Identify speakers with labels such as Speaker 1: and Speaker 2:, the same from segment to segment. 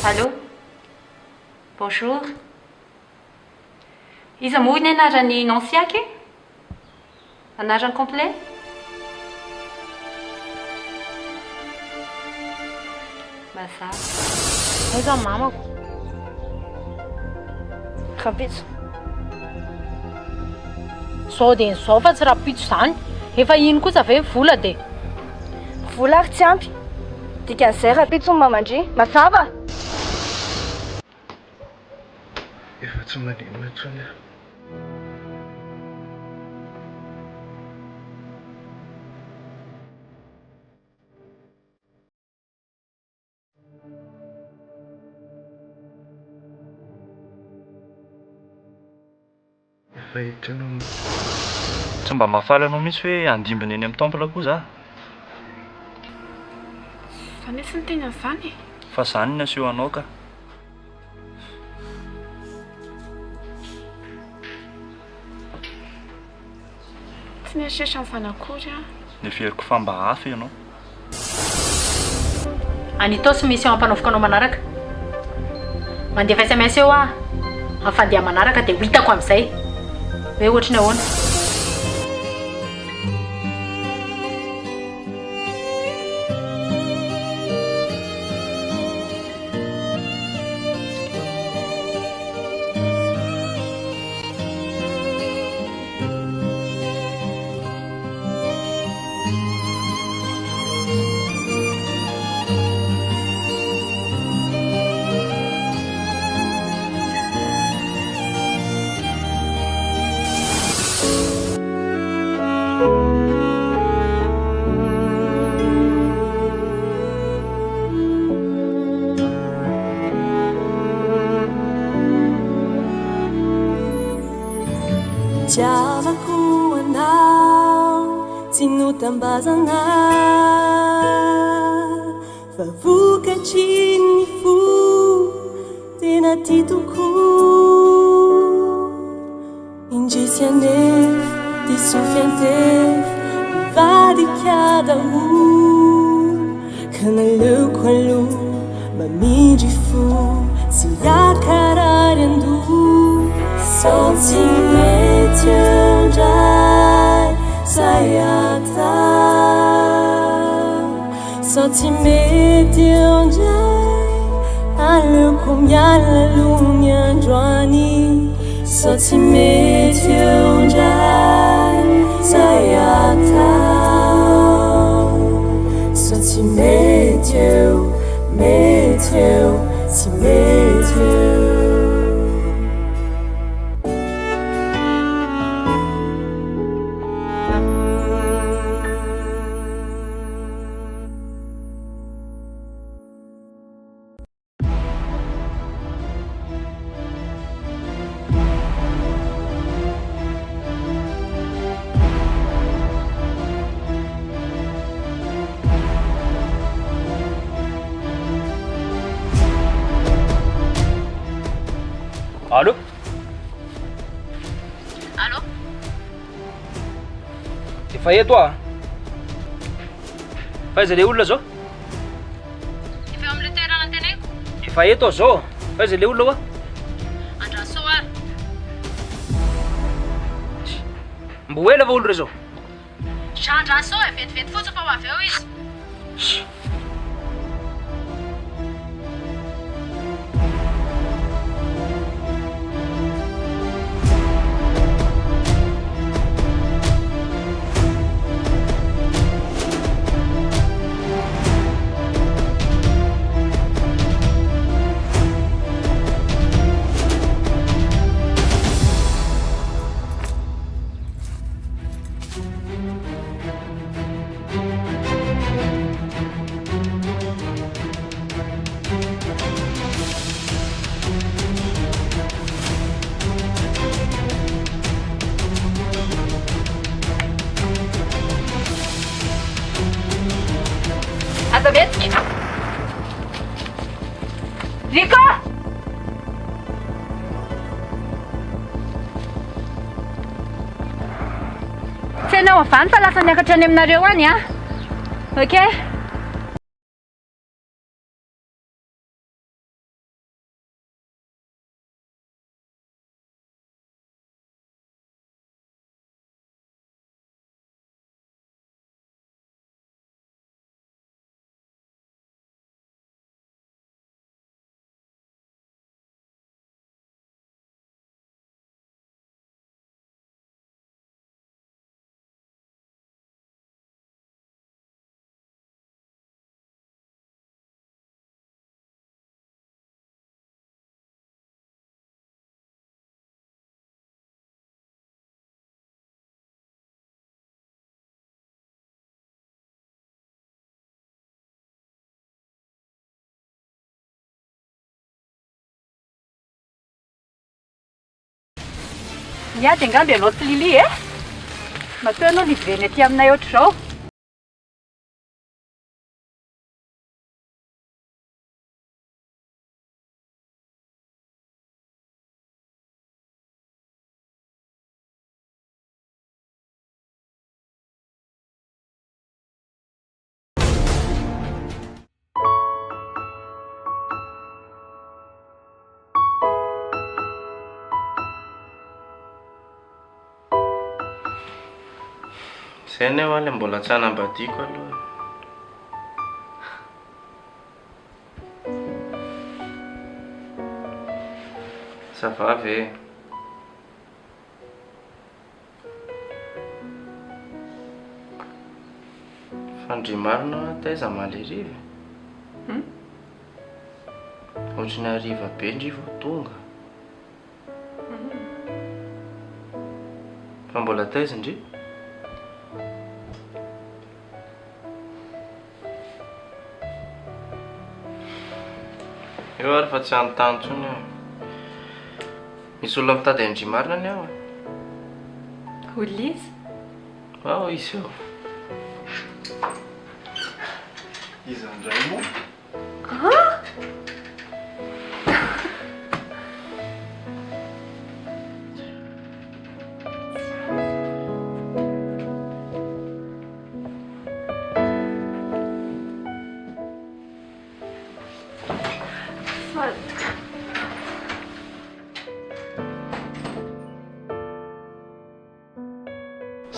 Speaker 1: Allô? Bonjour. Iza moa ny anarany Nansiaky? Anarany complet? Mazava.
Speaker 2: Aiza ny mamako? Rapitso. Zao dia zao fa tsy rapitso izany. Efa ino kosa ve vola dia?
Speaker 3: Vola ary tsy ampy. Dikan'izay rapitso ny mamandry. Mazava!
Speaker 4: Efa tsy manino intsony. Efa hitano.
Speaker 5: Tsy mba mahafaly anao mihitsy hoe andimbana eny amin'ny temple koa za.
Speaker 6: Fa nisy ny teny an'izany.
Speaker 5: Fa zany ny aseho anao ka.
Speaker 6: Tsy niatrehitra ny zanakory a.
Speaker 5: Neferiko famba hafa ianao.
Speaker 2: Anitao sy misy eo ampanaovikanao manaraka. Mandefa SMS eo ah. Afandeha manaraka dia ho hitako amin'izay. Hoe ohatry ny ahoana.
Speaker 7: Tiavako anao, tsy notambazana fa vokatry ny fo tena ty tokoa. Indrisy anefa disofy antefy mivadika daholo, ka naleoko aloha mamindry fo sy akarary andoha. Sao tsy mety andray sayata, sao tsy mety andray aleoko miala aloha ny androany. Sao tsy mety andray sayata, sao tsy mety eo, tsy mety eo.
Speaker 5: Allô?
Speaker 2: Allô?
Speaker 5: Efa eto ah. Faiza le olona zao?
Speaker 2: Efa eo amin'ilay toerana teneniko.
Speaker 5: Efa eto aho zao. Faiza le olona hoa?
Speaker 2: Andraso ary.
Speaker 5: Mbo ela va olo reo zao?
Speaker 2: Andraso vetivety fotsiny fa ho avy eo izy.
Speaker 1: Azavietsky! Vika! Tsy hainao avany fa lasa niakatra any aminareo any a. Okay? Miady angamba ianao ty Lily e. Matoa ianao livreny aty aminay ohatr'izao.
Speaker 5: Zay ny ho le mbola tsy hanambadiako aloha. Ça va ve? Fandry marina taiza maleriva. Ohatrany hariva be ndry vao tonga. Fa mbola taiza ndry? Eo ary fa tsy anontany intsony aho. Misy olona mitady Andry marina ny aho.
Speaker 1: Olisa?
Speaker 5: Ao izy eo.
Speaker 4: Izy andray moa?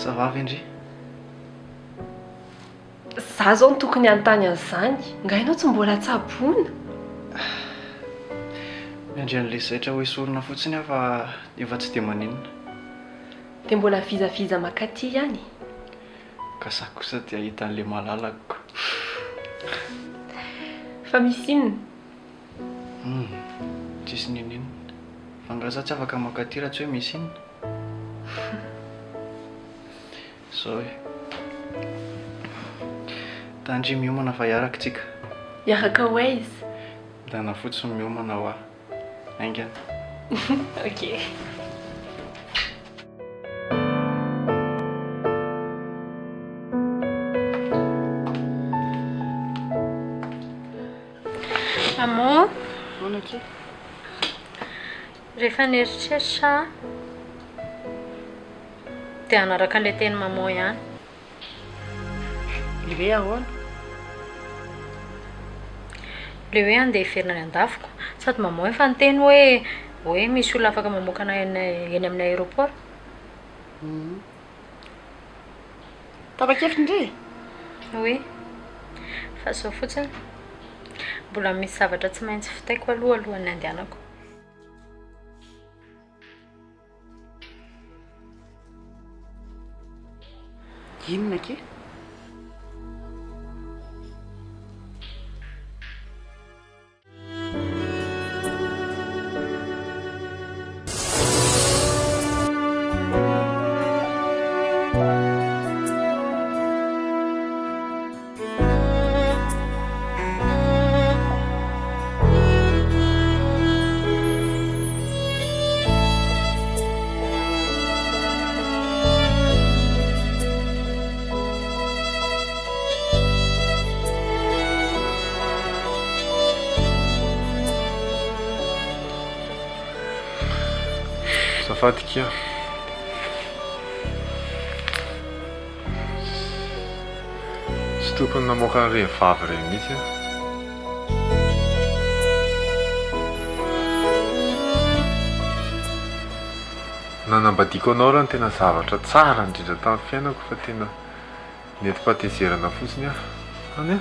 Speaker 4: Ça va ve ndry?
Speaker 8: Za zao no tokony anontany an'izany. Ngainao tsy mbola tsaboana?
Speaker 4: Miandry an'ilay zaitra hoe sorona fotsiny aho fa efa tsy dia maninona.
Speaker 8: Dia mbola vizaviza makaty ihany.
Speaker 4: Ka za kosa dia ahita an'ilay malalako.
Speaker 8: Fa misy inona?
Speaker 4: Tsisy ninina. Fa ngaha za tsy afaka makaty raha tsy hoe misy inona. Zao hoe tandry miomana fa hiaraka tsika.
Speaker 8: Hiaraka ho aiza?
Speaker 4: Dana fotsiny miomana ho aho. Aingana.
Speaker 8: Ok.
Speaker 2: Maman,
Speaker 3: Monake.
Speaker 2: rehefa nieritreritra dia hanaraka an'ilay teny maman ihany.
Speaker 3: Iray ahoana?
Speaker 2: Le hoe andeha hiverina any an-dafiko. Sady maman efa niteny hoe misy olona afaka mamokana eny amin'ny aéroport.
Speaker 3: Tapa-kevitra indray?
Speaker 2: Oui. Fa zao fotsiny mbola misy zavatra tsy maintsy fitaiko alohan'ny andehanako.
Speaker 3: Inona ke?
Speaker 4: Fatika. Tsy tokony namoaka ny rehivavy ireny mihitsy. Nanambadiako anao raha ny tena zavatra tsara indrindra tamin'ny fiainako fa tena nenti-patezerana fotsiny aho. Any a?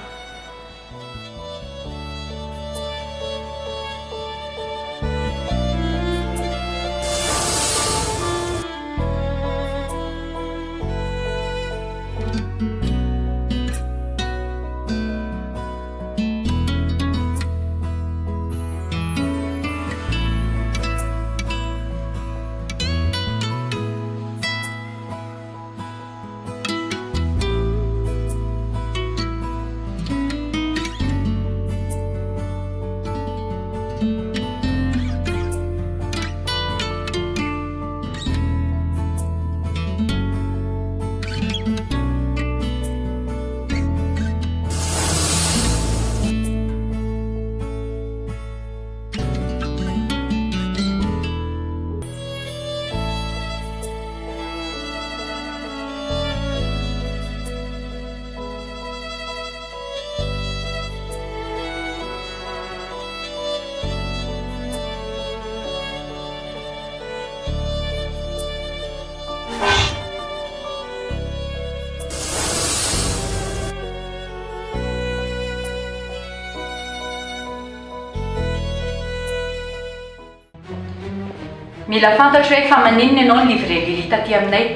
Speaker 1: Mila fantatro hoe fa maninona ianao ny livre lilita aty aminay.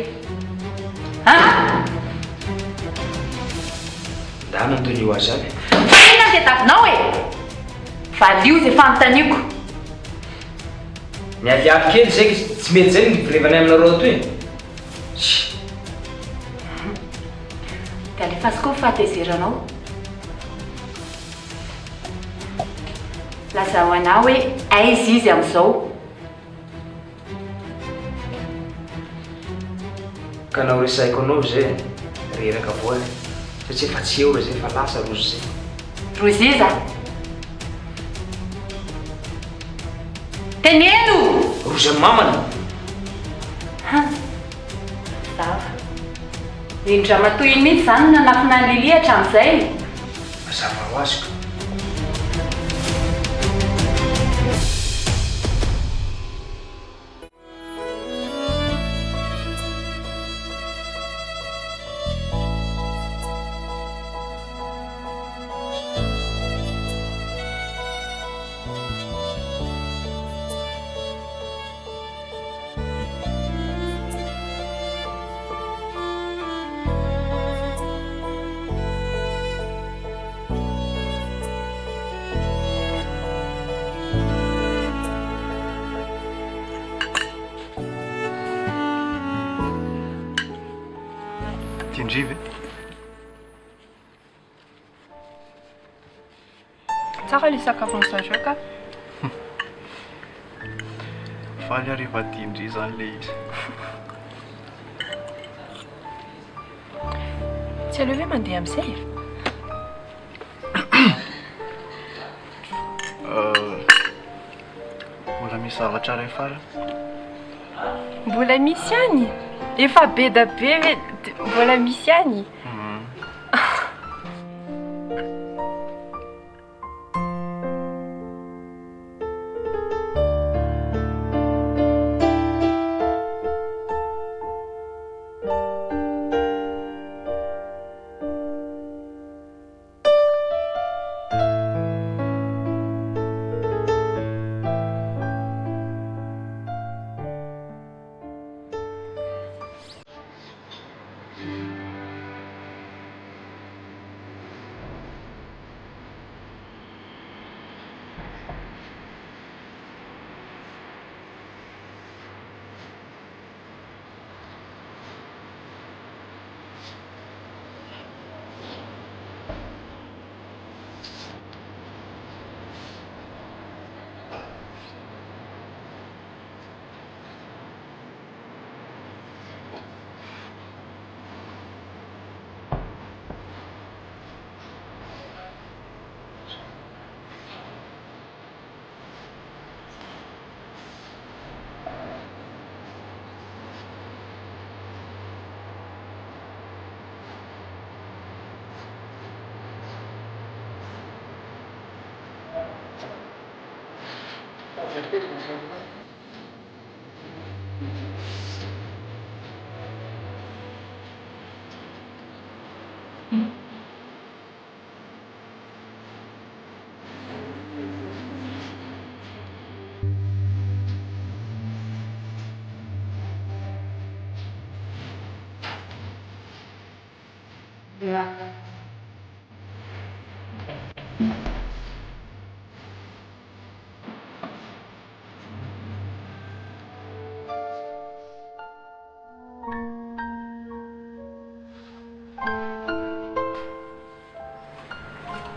Speaker 1: Ha?
Speaker 9: Da nantony io azy avy.
Speaker 1: Fa inona ny tetavinao e? Valio izay fanontaniako.
Speaker 9: Miaviavy kely zay tsy mety zay ny livrevana aminareo atoy.
Speaker 1: Ka alefa azy koa fahatezerinao. Lazaho anao hoe aiza izy amin'izao.
Speaker 9: Ka nao resaiko anao zay reraka voany satria efa tsy eo ra zay fa lasa rozy zay.
Speaker 1: Rozy iza? Teneno!
Speaker 9: Rozy amin'ny mamana.
Speaker 1: Zava. Indra matoy iny mihitsy zany nanafina ny Lily hatramin'izay.
Speaker 9: Mazava ho azoko.
Speaker 10: Tiandriva
Speaker 6: Tsara ilay sakafony zareo ka.
Speaker 10: faly ary efa tiandry zany le izy.
Speaker 6: Tsy aleo hoe mandeha amin'izay.
Speaker 10: Mbola misy zavatra ray farany.
Speaker 6: Mbola misy any. Efa be da be ve mbola misy any.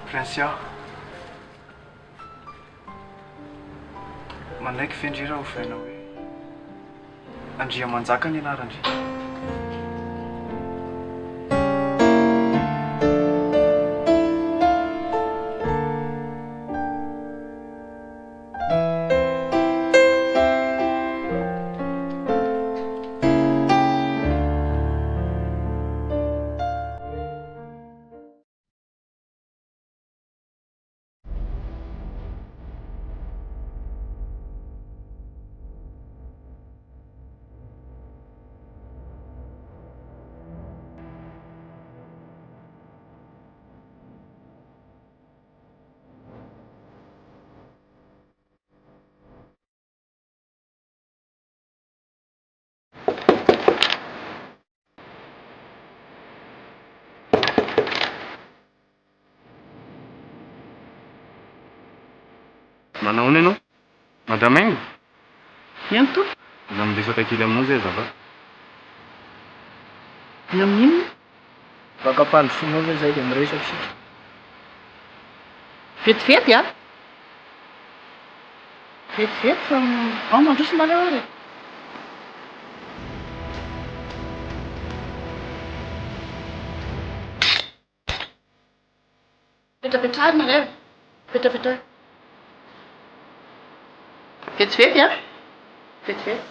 Speaker 10: Francia, manaiky fendrira ho faina hoe Andria manjaka ny anarandry.
Speaker 11: Manao any ianao? Madame Aingo? Iany to? Na miresaka kely aminao zay zava. Ny amin'ino? Baka ampandrosoanao ve zay dia miresaka sika? Vetivety a? Vetivety fa ao mandrosomareo ary. Petrapetrahary mareo. Petrapetrahary. Vetivety a? Vetivety.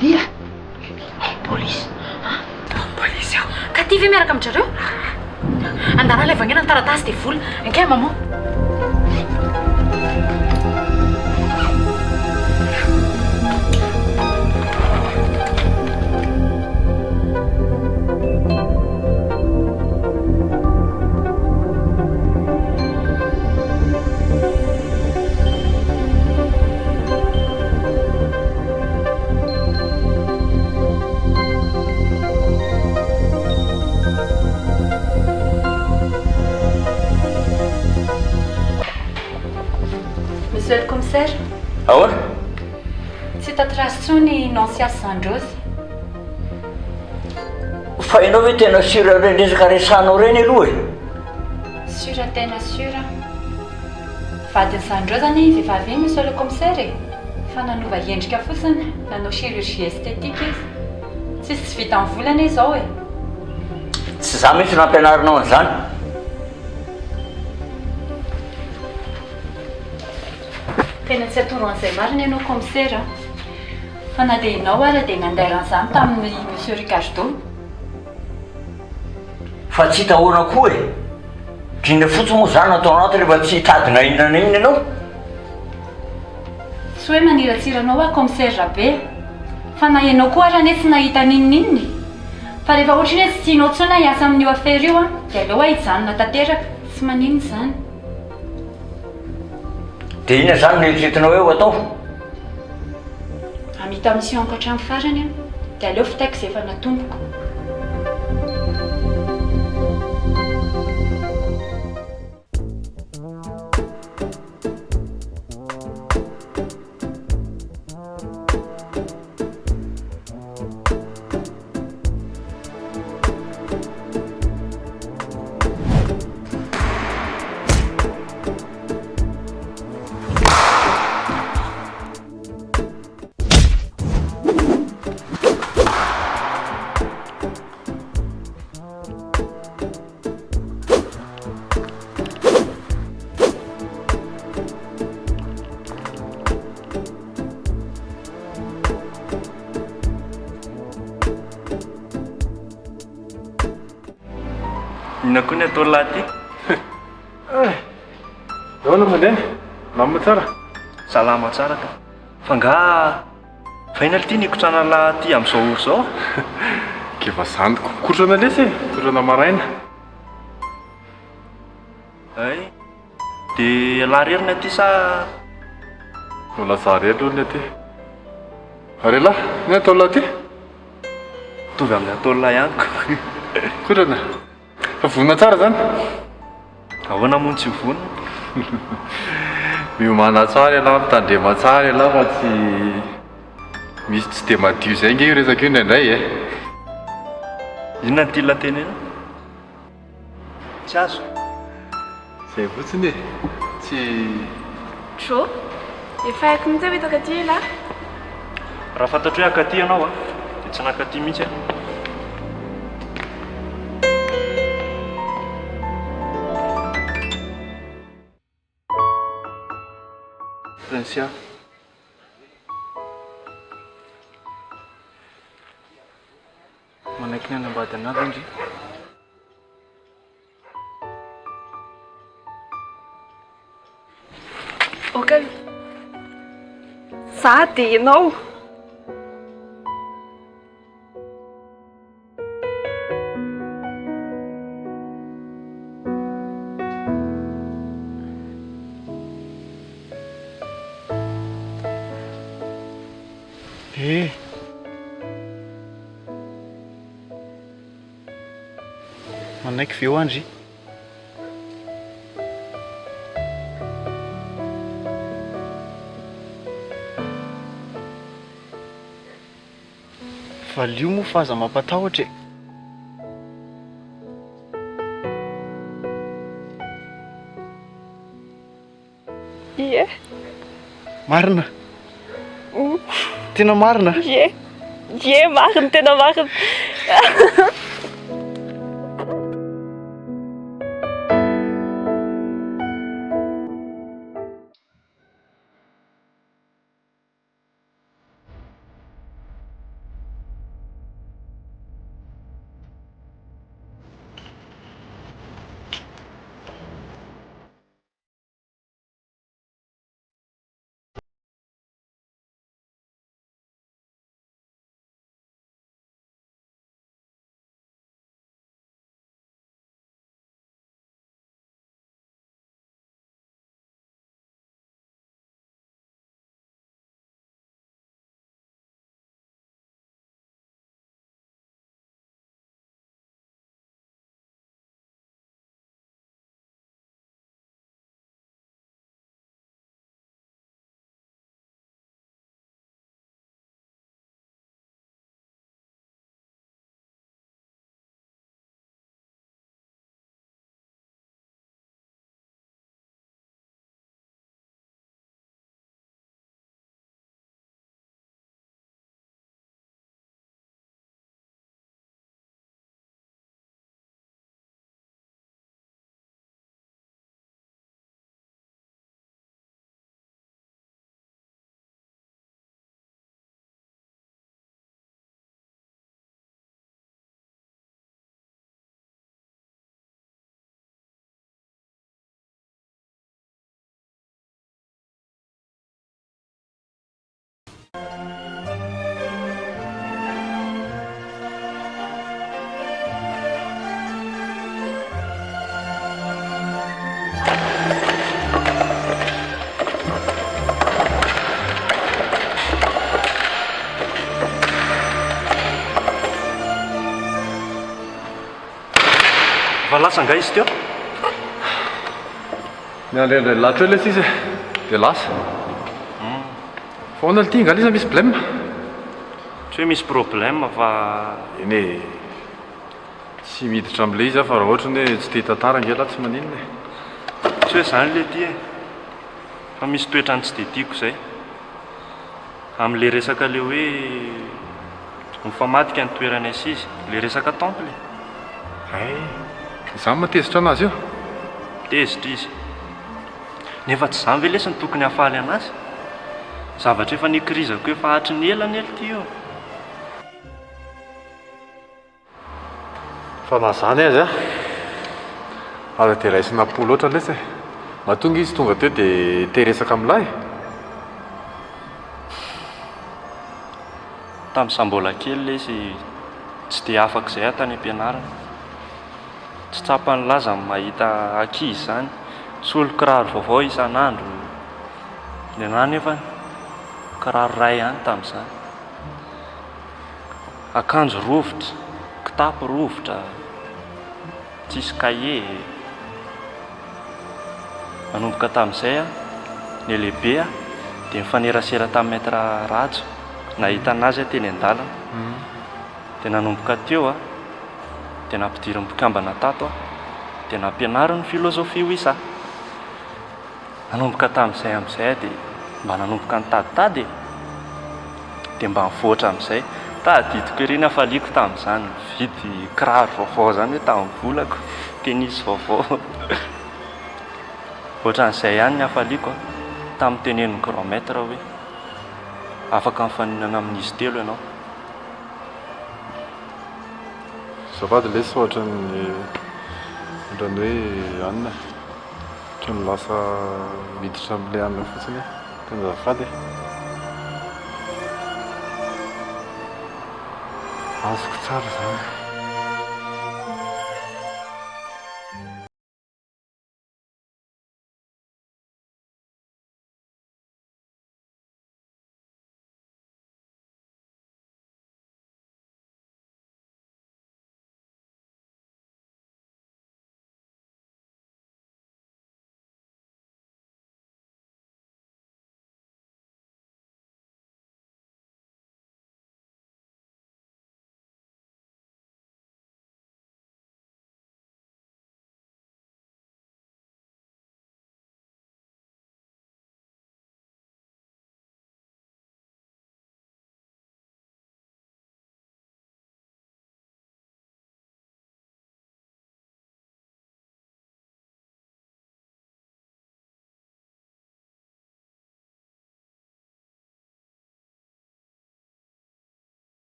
Speaker 2: Lia! Polisy. Polisy aho. Ka ty ve miaraka aminjareo? Andana ilay vangena ny taratasy dia vola. Ankea maman.
Speaker 1: Monsieur le commissaire,
Speaker 12: Ahoana?
Speaker 1: tsy tatrasy tsony Nansiasy Sandrozy.
Speaker 12: Fa ianao hoe tena sura reny resaka resanao reny aloha e?
Speaker 1: Sura tena sura. Vadiny Sandrozy zany vehivavy iny monsieur le commissaire e. Fa nanova endrika fotsiny, nanao chirurgie esthétique izy. Tsisy tsy vita amin'ny volana izao e.
Speaker 12: Tsy za mihitsy nampianarinao an'izany.
Speaker 1: Tena tsy atoro an'izay marina ianao commissaire. Fa na dia ianao ary dia nanderan'izany tamin'ny monsieur Ricardo.
Speaker 12: Fa tsy hita ahoana koa e. Drindra fotsiny moa zany natao anaty rehefa tsy hitadina inona na inona ianao.
Speaker 1: Tsy hoe maniratsiranao aho commissaire Rabe. Fa na ianao koa ary anie tsy nahita ninnininy. Fa rehefa ohatra ny hoe tsy tianao tsony hiasa amin'io affaire io dia aleo hijanona tanteraka. Tsy maninona izany.
Speaker 12: Dia inona zany noeritreretinao hoe ho atao?
Speaker 1: Hamita mission ankoatran'ny farany aho. Dia aleo fitaiko izay efa natomboko.
Speaker 11: Inona koa ny atao lahy ty?
Speaker 4: Ahoana mandeha? Lamina tsara?
Speaker 11: Salama tsara ka. Fa nga fainal ty nikotrana lahy ty amin'izao oro zao?
Speaker 4: Kefa zandiko kotrana lesy e, kotrana maraina.
Speaker 11: Ay, dia laharerina ty sa?
Speaker 4: Mbola zary aloha ny aty. Ary lahy, ny atao lahy ty?
Speaker 11: Tovy amin'ny atao lahy ihany ko.
Speaker 4: Kotrana? Fa vonina tsara zany?
Speaker 11: Ahoana moa tsy vonina?
Speaker 4: Miomana tsara ialahy, mitandrema tsara ialahy fa tsy misy tsy dia madio izay nge io resaka io indraindray e.
Speaker 11: Inona ny ty latenena? Tsy azo.
Speaker 4: Izay fotsiny e, tsy...
Speaker 6: Tro, efa haiko mihitsy hoe hitako aty lahy.
Speaker 11: Raha fantatro hoe akaty ianao a, dia tsy nakaty mihitsy a.
Speaker 10: Prinsia. Manaiky ny anambady anazy indry.
Speaker 6: Okay. Za dia ianao.
Speaker 10: manaiky veo andry valio moa fa aza mampatahotra e.
Speaker 6: Ie.
Speaker 10: Marina. Tena marina.
Speaker 6: Ie. Ie, marina, tena marina.
Speaker 11: Fa lasa nga izy teo?
Speaker 4: Niandrendray latra eo ilay sisa dia lasa. Foana ty ngalisa misy problème?
Speaker 11: Tsy hoe misy problème fa
Speaker 4: eny e tsy miditra amin'ilay izy aho fa raha ohatra ny hoe tsy te tantara ngela tsy maninona e.
Speaker 11: tsy hoe zany le ty e. Fa misy toetrany tsy dia tiako izay. Amin'ilay resaka le hoe mifamadika ny toerana sy izy, le resaka temple.
Speaker 4: Izany matezitra anazy io?
Speaker 11: Tezitra izy. Nefa tsy izany ve lesy ny tokony hafaly anazy? Zavatra efa nikirizako efa hatry ny ela ty io.
Speaker 4: Fa na zany azy a aza dia raisina po loatra lesy e. Mahatonga izy tonga teo dia teresaka amin'lahy.
Speaker 11: Tamin'izaho mbola kely lesy tsy dia afaka izay tany am-pianarana. Tsy tsapany laza mahita ankizy zany solo kiraro vaovao isan'andro. Ny anahy nefa kiraro ray ihany tamin'izany. Akanjo rovitra, kitapo rovitra, tsisy kahie. Manomboka tamin'izay ny lehibe dia mifanerasera tamin'ny maître rajo. Nahita anazy teny an-dalana. Dia nanomboka teo dia nampidiry mpikambana tato dia nampianariny filôzofia Wisa. Nanomboka tamin'izay amin'izay dia mba nanomboka nitaditady dia mba nivoatra amin'izay. Tadidiko ery ny hafaliako tamin'izany. Vidy kiraro vaovao zany hoe tamin'ny volako, tenisy vaovao. Ohatran'izay ihany ny hafaliako tamin'ny tenenin'ny grand maître hoe afaka mifaninana amin'izy telo ianao.
Speaker 4: Azafady lesy ohatran'ny hoe anona ka ny lasa miditra amin'ilay anona fotsiny tena azafady e. Azoko tsara zany.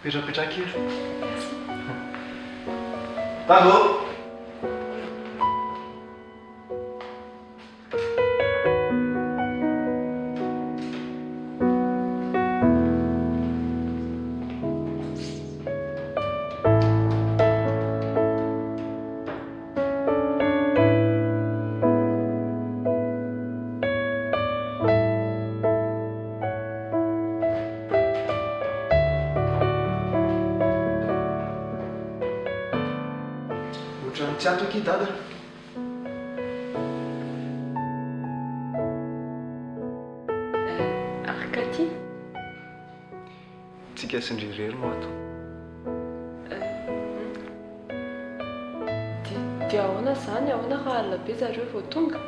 Speaker 10: Petrapetraka kely. Tango! Tsy ato aky dada.
Speaker 8: Arkaty?
Speaker 10: Tsika sindrirery mo ato.
Speaker 8: Dia ahoana zany? Ahoana raha alina be zareo vao tonga?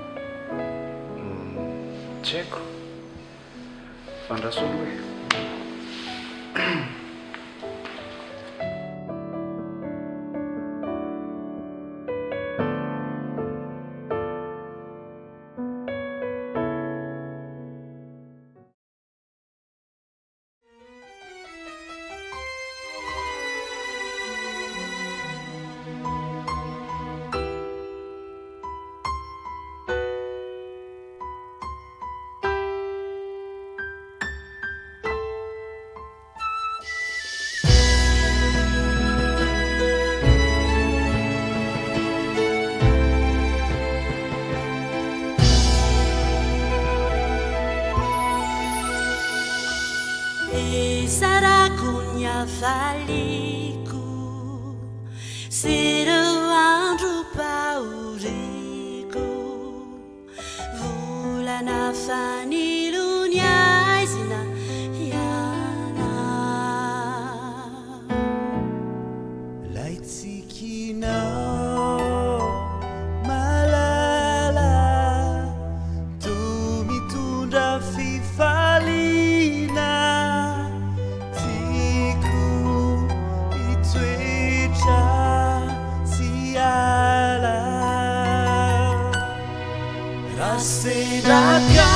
Speaker 10: Tsy haiko. Fandrasolo hoe.
Speaker 7: Faliko Sireo andro pauriko Volana fanilony aizina iana
Speaker 13: Laitsikinao malala Tu mitondra fifalina Rasedaka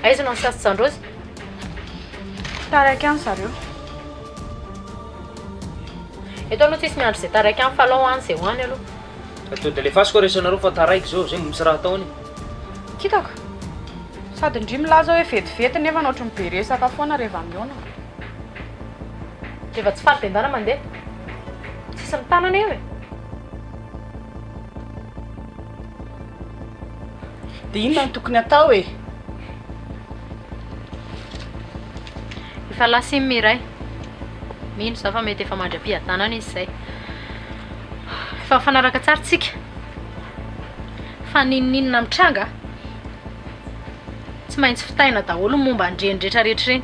Speaker 2: aiza no sasitsandrozy
Speaker 3: taraiky any zareo
Speaker 2: eto aloha tsisy miandro zay taraiky any fa alao any zay hoany aloha
Speaker 9: to de le fasiko resanareo fa taraiky zao zay misy raha ataony
Speaker 3: kitako sady ndry milaza hoe vetivety nefa naohatry mibe resaka foana rehefa miona
Speaker 2: rehefa tsy faly bendana mandeha tsisy mitanana eo e
Speaker 3: dia inona no tokony atao e
Speaker 2: efa lasimy miray mino za fa mety efa mandra-piadanana izy zay efa mifanaraka tsara tsika fa ninoninona mitranga tsy maintsy fitaina daholo ny momba andreny rehetra rehetra reny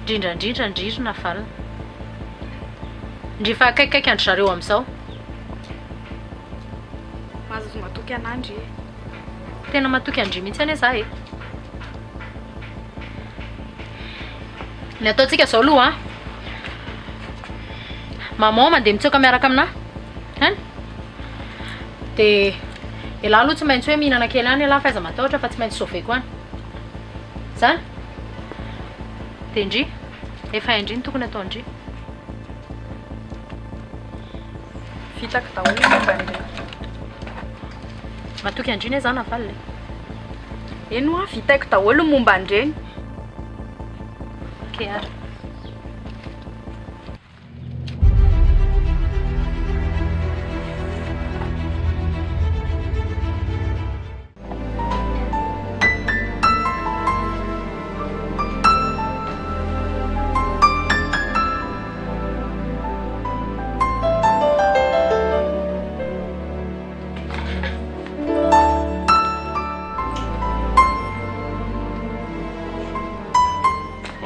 Speaker 2: indrindrandrindra ndrirona valina ndry fa akaikikaiky andro zareo amin'izao
Speaker 3: mahazozo matoky anandry e
Speaker 2: tena matoky andry mihitsy ane za e ny ataontsika zao aloha maman mandeha mitsoka miaraka amina any dia elahy aloha tsy maintsy hoe mihinana kely any elahy faiza matahotra fa tsy maintsy sauveko any zany dia indry efa indry ny tokony atao indry
Speaker 3: vitako daholo momban'ireny
Speaker 2: matoky andriny e zany avalina
Speaker 3: eno a vitaiko daholo momba andreny
Speaker 2: ke ary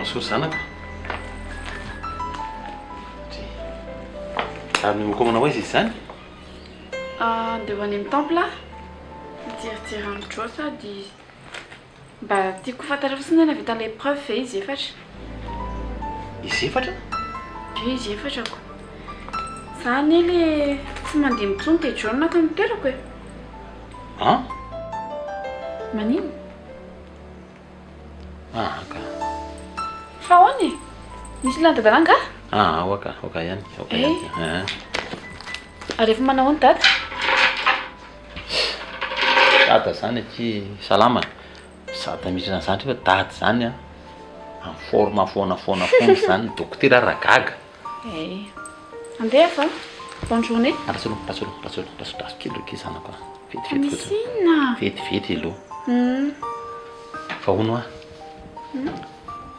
Speaker 11: Bonsoir zanako. Ary moko manao izy zany?
Speaker 6: Andeha ho any amin'ny temple mitiritsiry andro sady mba tiako fantatra fotsiny na vita l'épreuve fe izy efatra.
Speaker 11: Izy efatra?
Speaker 6: Izy efatrako. Zany le tsy mandeha mitsony dia jaune ka miterako e.
Speaker 11: Ah?
Speaker 6: Manino?
Speaker 11: Ah, ka.
Speaker 6: Fa ahoana e? Misy lan-dadana nga?
Speaker 11: Ah, oka ihany. Oka ihany.
Speaker 6: Rehefa manao ny dada?
Speaker 11: Dada zany aty salama. Sady misy zany zany fa dada zany a. En forme foana zany dokotera ragaga.
Speaker 6: Andeha fa. Bonne journée.
Speaker 11: Ratsolo kely ke zanako.
Speaker 6: Misy inona?
Speaker 11: Vetivety aloha. Fa hono a.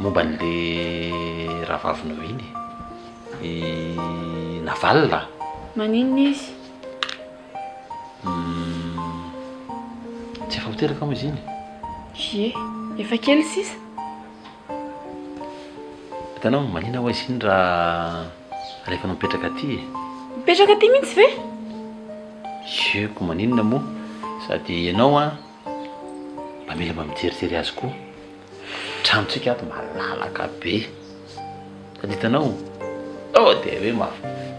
Speaker 11: Momba n'le ravavinao iny navalina.
Speaker 6: Maninona izy?
Speaker 11: Tsy efa hoteraka mo izy iny?
Speaker 6: Ye, efa kely sisa.
Speaker 11: Hitanao manina ho izy iny raha rehefa anao mipetraka aty.
Speaker 6: Mipetraka aty mihitsy ve?
Speaker 11: Ieko maninona moa sady ianao a mba mila mba mijerijery azy koa. Tranotsika ato malalaka be. Sady hitanao dia hoe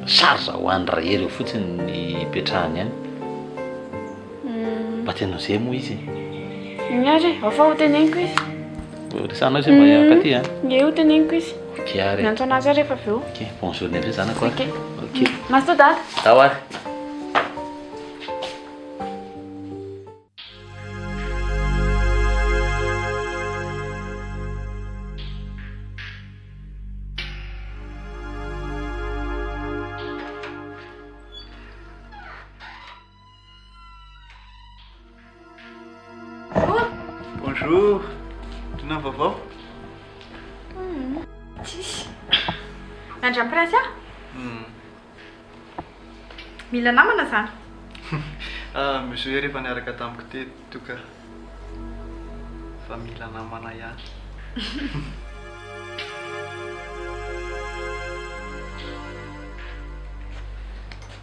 Speaker 11: sarza ho any rahery eo fotsiny ny petrahany any. Mba tianao izay moa izy.
Speaker 6: Miary, afa ho teneniko izy.
Speaker 11: Resanao izy mba hiaka aty a?
Speaker 6: Nge ho teneniko izy.
Speaker 11: Ok ary.
Speaker 6: Miantso anazy rehefa avy eo.
Speaker 11: Ok, bonne journée ve zanako. Ok.
Speaker 6: Maso dada.
Speaker 11: Ao ary.
Speaker 10: Bonjour. Tuna vaovao?
Speaker 3: Tsisy. Andra prince a? Mila namana zany.
Speaker 10: Misy hoe rehefa niaraka tamiko teto ka fa mila namana ihany.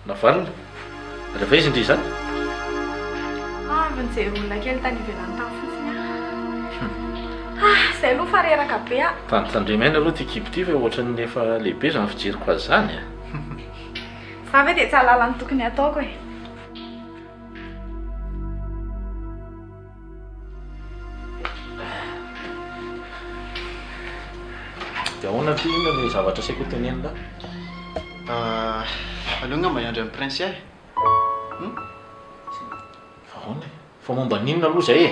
Speaker 11: Navalina? Rehefa izy indry zany?
Speaker 3: Vonjeo olona kely tany ivelany tany fotsiny izay aloha fa reraka be a.
Speaker 11: Tandremaina aloha ty kibo ty fa ohatran'ny efa lehibe zany fijeriko azy zany a.
Speaker 3: Za ve dia tsy ahalala ny tokony ataoko e.
Speaker 13: dia ahoana ty ina le zavatra saiko tenenina
Speaker 10: aloha mba iandry amin'ny prince ahy
Speaker 13: fa ahoana fa momba ninona aloha zay e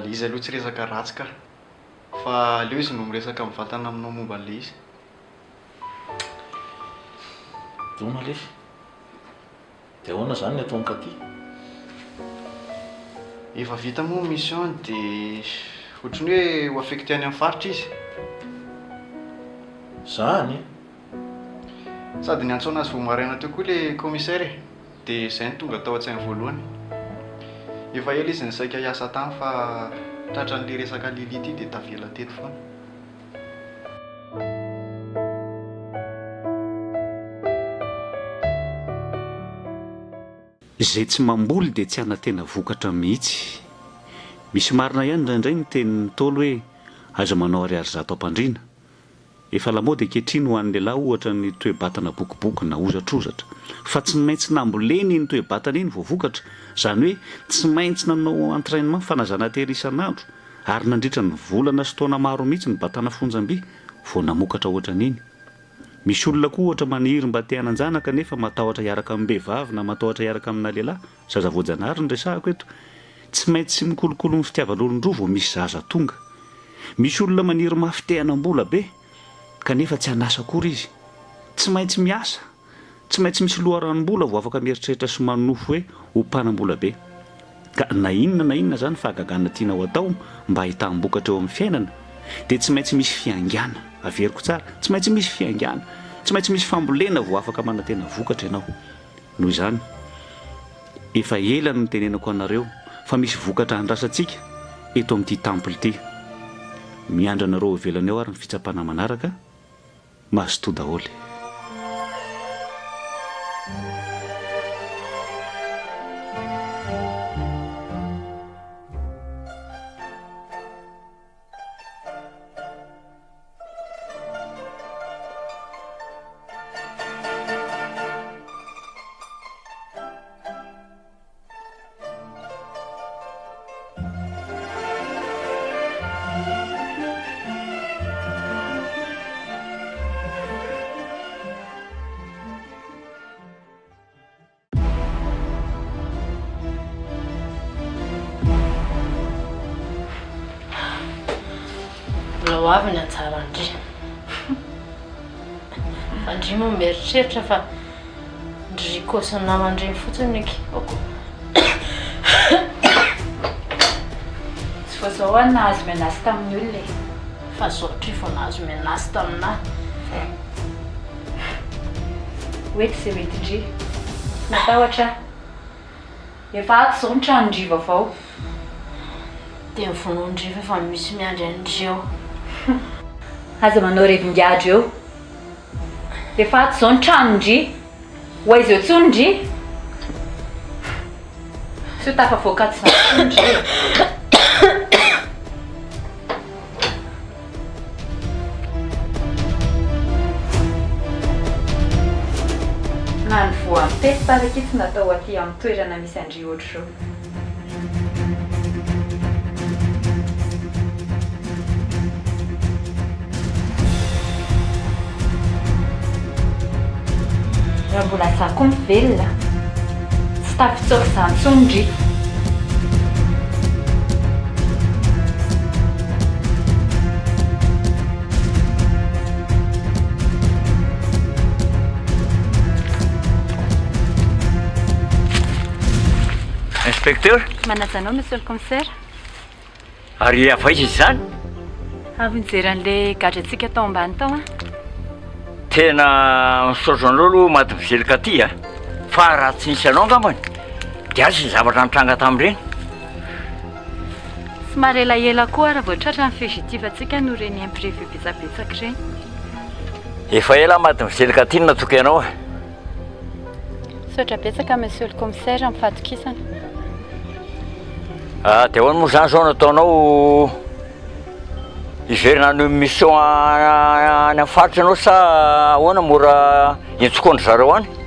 Speaker 10: le izy aloha tsy resaka ratsy ka fa leo izy no miresaka mivatana aminao momba an'le izy
Speaker 13: doma lesy dia ahoana zany ny ataonka ty
Speaker 10: efa vita moa mission dia ohatrany hoe ho affecté any amin'ny faritra izy
Speaker 13: zany
Speaker 10: sady ny antsoina azy vomaraina teo koa le commissaire e dia izay ny tonga tao an-tsainy voalohany efa ela izy nysaika hiasa tany fa tratran'le resaka lili ty dia tavela teto foana
Speaker 14: izay tsy mamboly dia tsy anatena vokatra mihitsy misy marina ihany indraindray ny tenin'ny tolo hoe aza manao ariary zato ampandriana efa lamaody ankehitriny ho an'ny lehilahy ohatra ny toe-batana bokiboky na ozatrozatra fa tsy maintsy namboleny iny toe-batana iny voavokatra izany hoe tsy maintsy nanao entraînement fanazana-tery isan'andro ary nandritra ny volana sy taona maro mihitsy ny batana fonjam-by vao namokatra ohatran'iny misy olona koa ohatra maniry mba te hananjanaka nefa matahotra hiaraka amin'ny behivavy na matahotra hiaraka amina lehilahy zaza voajanahary ny resahako eto tsy maintsy mikolokolo ny fitiavan'olon-droa vao misy zaza tonga misy olona maniry mafitehanam-bola be kanefa tsy hanasa akory izy tsy maintsy miasa tsy maintsy misy loharanom-bola vao afaka mieritreritra sy manofo hoe hompanam-bola be ka na inona zany fahagagana tiana ho atao mba hitam-bokatra eo amin'ny fiainana dia tsy maintsy misy fiangana averiko tsara tsy maintsy misy fiangana tsy maintsy misy fambolena vao afaka manantena vokatra ianao noho izany efa ela no tenenako anareo fa misy vokatra andrasantsika eto amin'ity temple ity miandranareo ivelany ao ary ny fitsapana manaraka mazotoa daholy
Speaker 2: mbola ho avy ny antsara andry fa ndry moa mieritreritra fa ndry kosiny namandreny fotsiny eky oko
Speaker 1: tsy fa zao a nahazo menasy tamin'ny olona e
Speaker 2: fa zaotry fo nahazo menasy taminahy
Speaker 1: oety zay mety ndry natahotra efa ato zao ny tranondriva avao
Speaker 2: dia mivonoandriva fa misy miandry andry eo
Speaker 1: aza manao revin-giadro eo efa ato zao ny tranondry ho aizy eo tsondry sy ho tafavoakato zandry nany voa ampety paraky tsy natao aty amin'ny toerana misy andry ohatro zao raha mbola zako mivelona tsy tafitsoko zany tsondry
Speaker 12: Inspecteur?
Speaker 1: Manatsanao monsieur le commissaire
Speaker 12: Ary avaiza izy zany?
Speaker 1: avy nijery an'le gadrantsika tao ambany tao a
Speaker 12: Tena misaotra anao aloha maty mizelika aty a fa raha tsy nisy anao angambany dia azy ny zavatra nitranga tamin'ireny
Speaker 1: somary elaela koa raha vao tratra ny fizitivantsika no reny imprévu betsabetsaka ireny
Speaker 12: efa ela maty mizelika aty no natoky anao a
Speaker 1: sotra betsaka monsieur le commissaire amin'ny fahatokisana
Speaker 12: dia ahoana moa zany zao nataonao iverina no mission any amin'ny faritra anao sa ahoana mora entsokonry zareo any